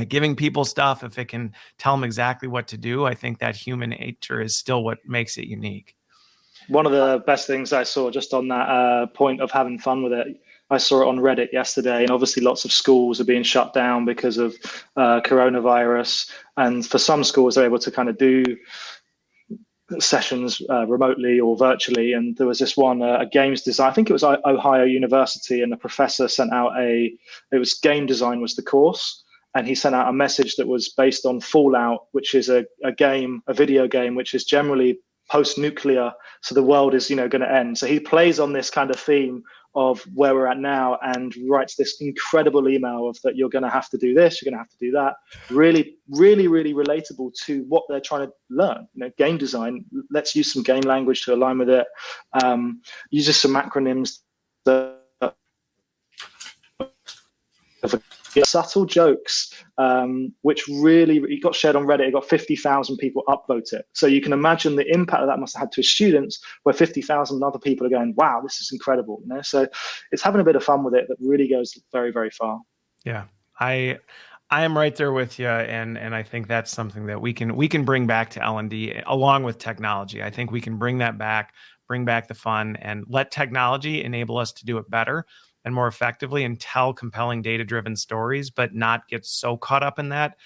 giving people stuff, if it can tell them exactly what to do, I think that human nature is still what makes it unique. One of the best things I saw just on that point of having fun with it, I saw it on Reddit yesterday, and obviously lots of schools are being shut down because of coronavirus. And for some schools, they're able to kind of do sessions remotely or virtually. And there was this one, a games design, I think it was Ohio University, and the professor sent out it was game design was the course. And he sent out a message that was based on Fallout, which is a video game, which is generally post-nuclear. So the world is, going to end. So he plays on this kind of theme of where we're at now and writes this incredible email of that you're going to have to do this, you're going to have to do that. Really, really, really relatable to what they're trying to learn. Game design, let's use some game language to align with it. Uses some acronyms that subtle jokes, which really it got shared on Reddit. It got 50,000 people upvote it. So you can imagine the impact that must have had to his students, where 50,000 other people are going, wow, this is incredible. So it's having a bit of fun with it that really goes very, very far. Yeah, I am right there with you, and I think that's something that we can bring back to L&D along with technology. I think we can bring that back, bring back the fun, and let technology enable us to do it better and more effectively and tell compelling data-driven stories, but not get so caught up in that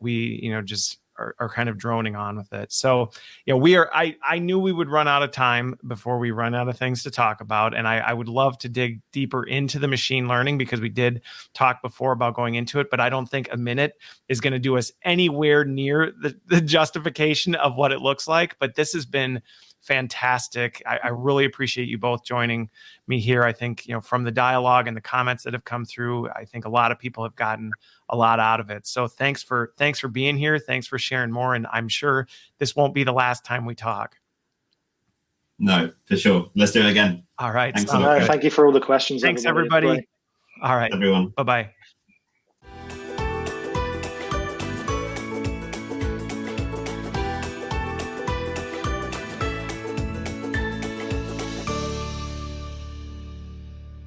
we, just are kind of droning on with it. So, I knew we would run out of time before we run out of things to talk about. And I would love to dig deeper into the machine learning, because we did talk before about going into it, but I don't think a minute is going to do us anywhere near the justification of what it looks like. But this has been fantastic. I really appreciate you both joining me here. I think, from the dialogue and the comments that have come through, I think a lot of people have gotten a lot out of it. So thanks for being here. Thanks for sharing more. And I'm sure this won't be the last time we talk. No, for sure. Let's do it again. All right. Thanks thank you for all the questions. Thanks, everybody. All right, everyone. Bye-bye.